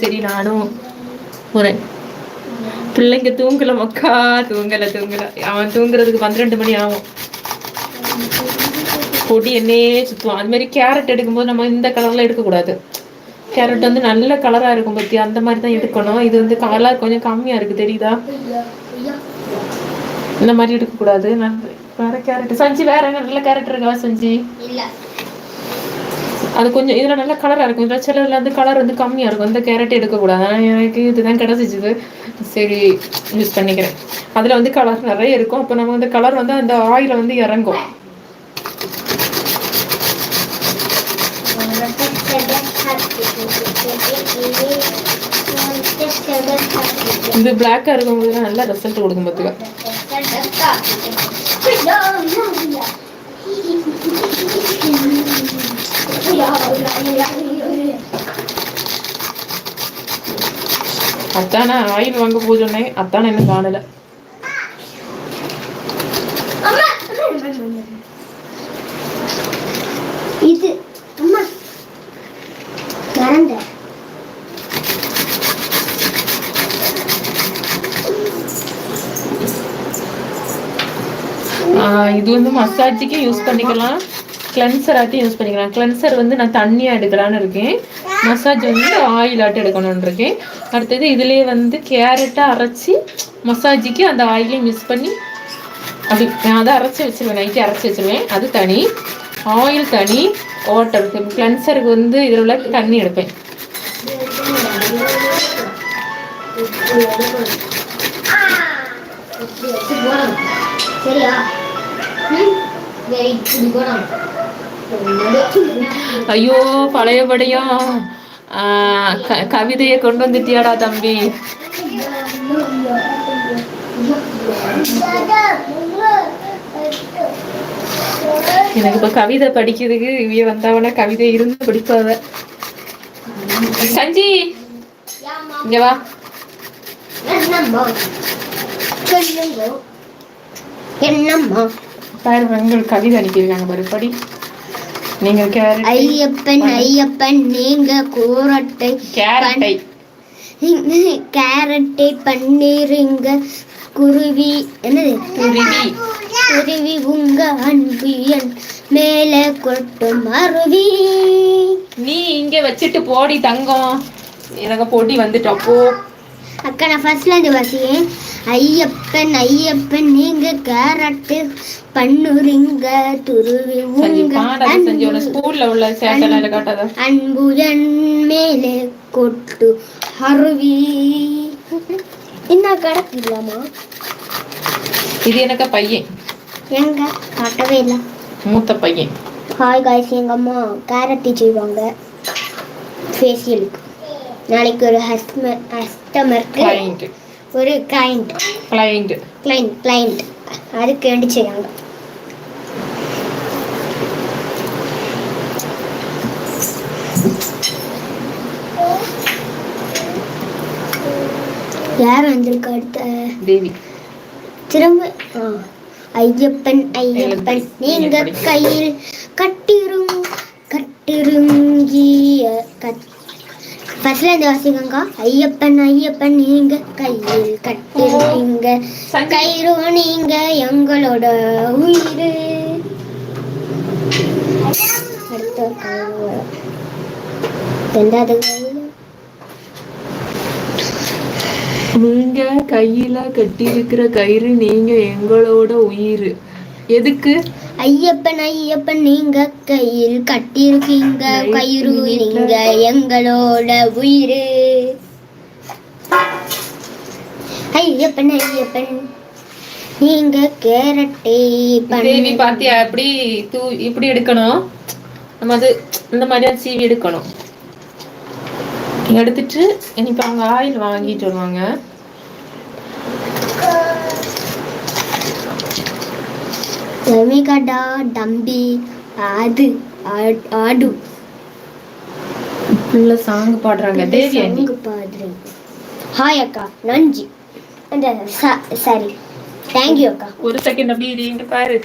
சரி நானும் போறேன். பிள்ளைங்க தூங்கல மக்கா, தூங்கல. அவன் தூங்குறதுக்கு 12 மணி ஆகும். பொடி என்னையே சுத்துவான். அது மாதிரி கேரட் எடுக்கும்போது நம்ம இந்த கலர்ல எடுக்கக்கூடாது. கேரட் வந்து நல்ல கலரா இருக்கும் பத்தி, அந்த மாதிரி தான் எடுக்கணும். இது வந்து கலர் கொஞ்சம் கம்மியா இருக்கு, தெரியுதா? இந்த மாதிரி எடுக்கக்கூடாது. வேற கேரட் சஞ்சி, வேற என்ன நல்ல கேரட் இருக்கா சஞ்சி? அது கொஞ்சம் இதுல நல்ல கலரா இருக்கும். இதுல சிலர்ல வந்து கலர் வந்து கம்மியா இருக்கும். இந்த கேரட் எடுக்கக்கூடாது. ஆனால் எனக்கு இதுதான் கிடைச்சிச்சு. சரி யூஸ் பண்ணிக்கிறேன். அதுல வந்து கலர் நிறைய இருக்கும். அப்போ நம்ம வந்து கலர் வந்து அந்த ஆயில வந்து இறங்கும். இது பிளாக்கா இருக்கும்போது நல்ல ரிசல்ட் கொடுக்கும் பார்த்துக்க. அத்தான ஆயில் வாங்க போக சொன்னேன். அத்தான என்ன காணல. இது அம்மா கரண்ட் இது வந்து மசாஜுக்கு யூஸ் பண்ணிக்கலாம், கிளென்சர் ஆட்டி யூஸ் பண்ணிக்கலாம். கிளென்சர் வந்து நான் தண்ணியா எடுக்கலான்னு இருக்கேன். மசாஜ் வந்து ஆயில் ஆட்டி எடுக்கணும்னு இருக்கேன். அடுத்தது இதுலேயே வந்து கேரட்டை அரைச்சி மசாஜுக்கு அந்த ஆயிலையும் மிக்ஸ் பண்ணி அப்படி நான் அதை அரைச்சி வச்சிருவேன். நைட்டு அரைச்சி வச்சிருவேன். அது தனி, ஆயில் தனி, வாட்டர். கிளென்சருக்கு வந்து இதில் உள்ள தண்ணி எடுப்பேன். ஐயோ பழையபடியா கவிதையை கொண்டு வந்துட்டியாடா தம்பி. எனக்கு இப்ப கவிதை படிக்கிறதுக்கு இவைய வந்தவன கவிதை இருந்து படிப்பாவ. சஞ்சி இங்க வா. என்னம்மா பாரு, கவிதை அனுப்பியிருக்காங்க பாரு, படி. நீங்க ஐயப்பன் ஐயப்பன் நீங்க கூரட்டை கேரட்டை பன்னீருங்க குருவி என்னது குருவி உங்க அன்பு என் மேல கொட்டும் அருவி. நீ இங்க வச்சுட்டு போடி தங்கம். எனக்கு போட்டி வந்துட்டப்போ அக்கா நான் ஃபர்ஸ்ட்ல இருந்து வாசியேன். ஐயப்பன் ஐயப்பன் நீங்க கேரட்டு பண்ணுறீங்க துருவி உங்க ஸ்கூல்ல உள்ள சேட்டல காட்டாத அன்பு என் மேலே கொட்டு அருவி. என்ன கிடக்குலாமா? இது எனக்கு பையன். எங்க காட்டவே இல்லை. மூத்த பையன். ஹாய் காய்ஸ், எங்க அம்மா கேரட் செய்வாங்க ஃபேஷியலுக்கு. நாளைக்கு ஒரு கஸ்டமருக்கு ஒரு கிளைண்ட் அதுக்கு வேண்டி செய்வாங்க. யார் வந்திருக்க? அடுத்த தேவி. திரும்ப ஐயப்பன் ஐயப்பன் நீங்க கையில் கட்டிருங்கிய ஃபர்ஸ்ட்ல இந்த வாசிக்கங்க. ஐயப்பன் ஐயப்பன் நீங்க கையில் கட்டிருக்கீங்க கயிறு நீங்க எங்களோட உயிர். அடுத்த ரெண்டாவது நீங்க கையில கட்டியிருக்கிற கயிறு நீங்க எங்களோட உயிர். எதுக்கு? ஐயப்பன் ஐயப்பன் நீங்க கையில் கட்டியிருக்கீங்க கயிறு நீங்க எங்களோட உயிர். ஐயப்பன் ஐயப்பன் நீங்க கேரட்டை தேவி பாத்தியா? இப்படி எடுக்கணும். நம்ம அது இந்த மாதிரி சீவி எடுக்கணும். எடுத்துட்டு இப்போ அவங்க ஆயில் வாங்கிட்டு வருவாங்க. கடா டம்பி அது ஆடு ஃபுல்லா சாங் பாடுறாங்க. தேவி சாங் பாடுறேன். ஹாய் அக்கா, நன்றி. சரி, தேங்க்யூ அக்கா. ஒரு செகண்ட் அப்படி இங்க பாரு.